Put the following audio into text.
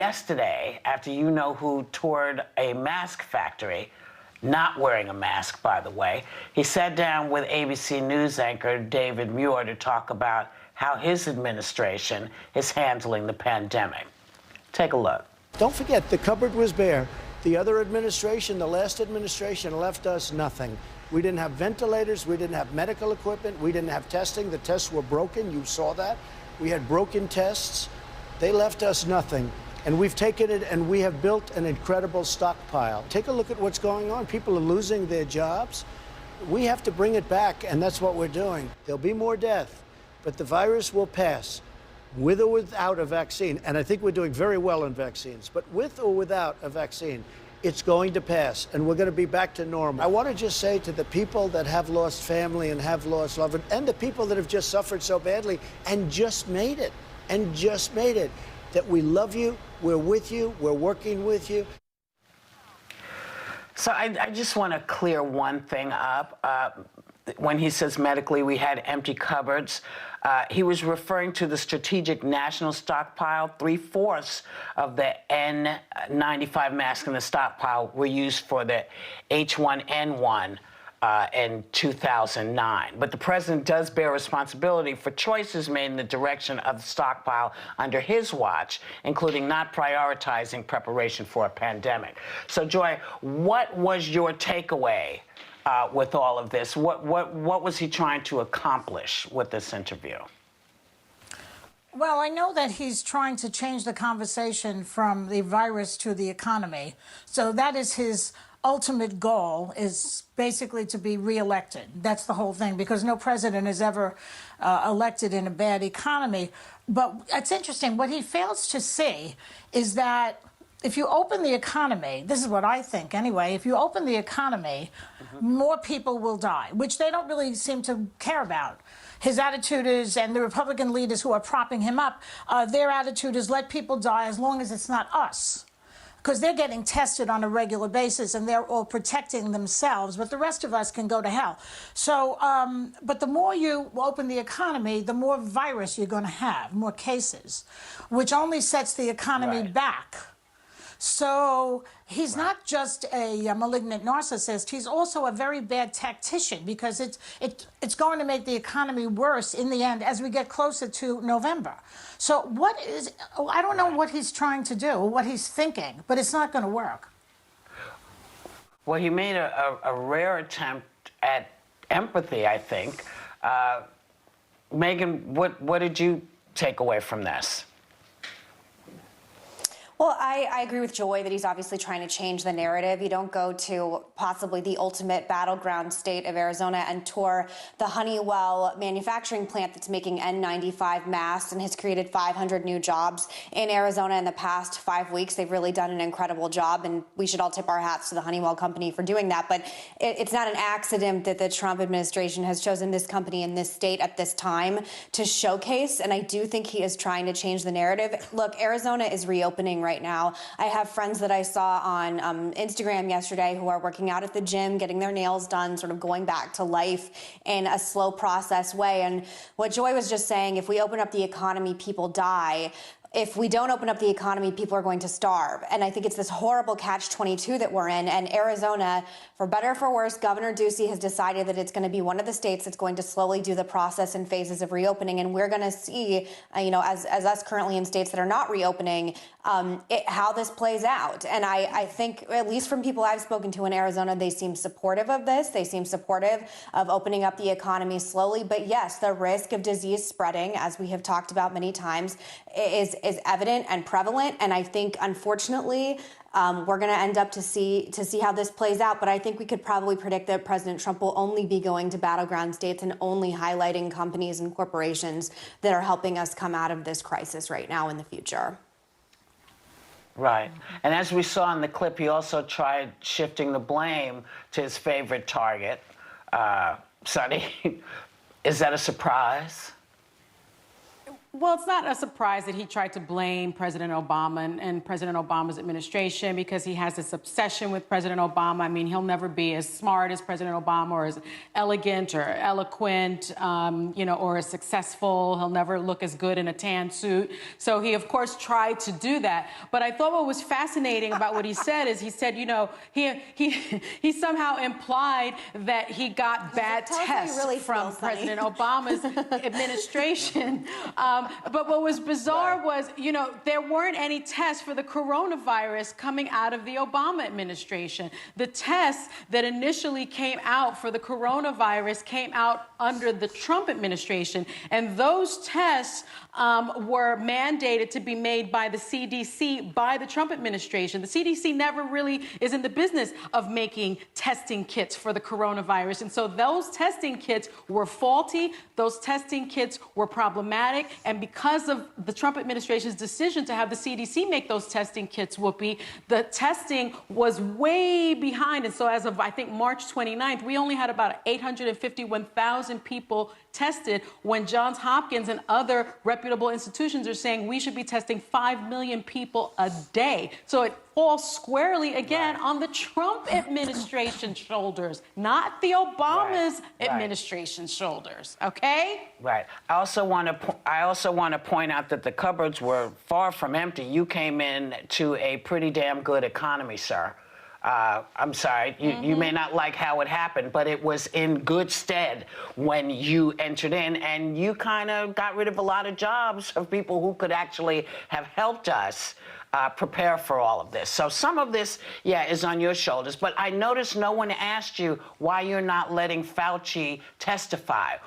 Yesterday, after you-know-who toured a mask factory, not wearing a mask, by the way, he sat down with ABC News anchor David Muir to talk about how his administration is handling the pandemic. Take a look. Don't forget, the cupboard was bare. The other administration, the last administration, left us nothing. We didn't have ventilators. We didn't have medical equipment. We didn't have testing. The tests were broken. You saw that. We had broken tests. They left us nothing. And we've taken it and we have built an incredible stockpile. Take a look at what's going on. People are losing their jobs. We have to bring it back, and that's what we're doing. There'll be more death, but the virus will pass, with or without a vaccine. And I think we're doing very well in vaccines. But with or without a vaccine, it's going to pass, and we're going to be back to normal. I want to just say to the people that have lost family and have lost loved ones, and the people that have just suffered so badly and just made it, that we love you, we're with you, we're working with you. So I just want to clear one thing up. When he says medically we had empty cupboards, he was referring to the strategic national stockpile. 3/4 of the N95 masks in the stockpile were used for the H1N1 in 2009. But the president does bear responsibility for choices made in the direction of the stockpile under his watch, including not prioritizing preparation for a pandemic. So, Joy, what was your takeaway with all of this? What was he trying to accomplish with this interview? Well, I know that he's trying to change the conversation from the virus to the economy. So that is his ultimate goal, is basically to be reelected. That's the whole thing, because no president is ever elected in a bad economy. But it's interesting. What he fails to see is that if you open the economy, this is what I think anyway, if you open the economy, more people will die, which they don't really seem to care about. His attitude is, and the Republican leaders who are propping him up, their attitude is let people die as long as it's not us. Because they're getting tested on a regular basis and they're all protecting themselves, but the rest of us can go to hell. So, but the more you open the economy, the more virus you're going to have, more cases, which only sets the economy back. So he's not just a malignant narcissist, he's also a very bad tactician, because it's going to make the economy worse in the end as we get closer to November. So I don't know what he's trying to do, what he's thinking, but it's not going to work. Well, he made a rare attempt at empathy, I think. Megan, what did you take away from this? Well, I agree with Joy that he's obviously trying to change the narrative. You don't go to possibly the ultimate battleground state of Arizona and tour the Honeywell manufacturing plant that's making N95 masks and has created 500 new jobs in Arizona in the past 5 weeks. They've really done an incredible job, and we should all tip our hats to the Honeywell company for doing that. But it's not an accident that the Trump administration has chosen this company in this state at this time to showcase, and I do think he is trying to change the narrative. Look, Arizona is reopening right now. I have friends that I saw on Instagram yesterday who are working out at the gym, getting their nails done, sort of going back to life in a slow process way. And what Joy was just saying, if we open up the economy, people die. If we don't open up the economy, people are going to starve. And I think it's this horrible catch-22 that we're in. And Arizona, for better or for worse, Governor Ducey has decided that it's going to be one of the states that's going to slowly do the process and phases of reopening. And we're going to see, as us currently in states that are not reopening, how this plays out. And I think, at least from people I've spoken to in Arizona, they seem supportive of this. They seem supportive of opening up the economy slowly. But yes, the risk of disease spreading, as we have talked about many times, is evident and prevalent. And I think, unfortunately, we're going to end up to see how this plays out. But I think we could probably predict that President Trump will only be going to battleground states and only highlighting companies and corporations that are helping us come out of this crisis right now in the future. Right. And as we saw in the clip, he also tried shifting the blame to his favorite target, Sonny. Is that a surprise? Well, it's not a surprise that he tried to blame President Obama and President Obama's administration because he has this obsession with President Obama. I mean, he'll never be as smart as President Obama or as elegant or eloquent, or as successful. He'll never look as good in a tan suit. So he, of course, tried to do that. But I thought what was fascinating about what he said is he said, he somehow implied that he got bad tests really from feels, honey. President Obama's administration. But what was bizarre was, there weren't any tests for the coronavirus coming out of the Obama administration. The tests that initially came out for the coronavirus came out under the Trump administration. And those tests were mandated to be made by the CDC, by the Trump administration. The CDC never really is in the business of making testing kits for the coronavirus. And so those testing kits were faulty. Those testing kits were problematic. And because of the Trump administration's decision to have the CDC make those testing kits, Whoopi, the testing was way behind. And so as of, I think, March 29th, we only had about 851,000 people tested when Johns Hopkins and other reputable institutions are saying we should be testing 5 million people a day. So it falls squarely, again, on the Trump administration's shoulders, not the Obama's administration's shoulders, okay? Right. I also want to point out that the cupboards were far from empty. You came in to a pretty damn good economy, sir. I'm sorry, you may not like how it happened, but it was in good stead when you entered in, and you kind of got rid of a lot of jobs of people who could actually have helped us prepare for all of this. So some of this, is on your shoulders. But I noticed no one asked you why you're not letting Fauci testify.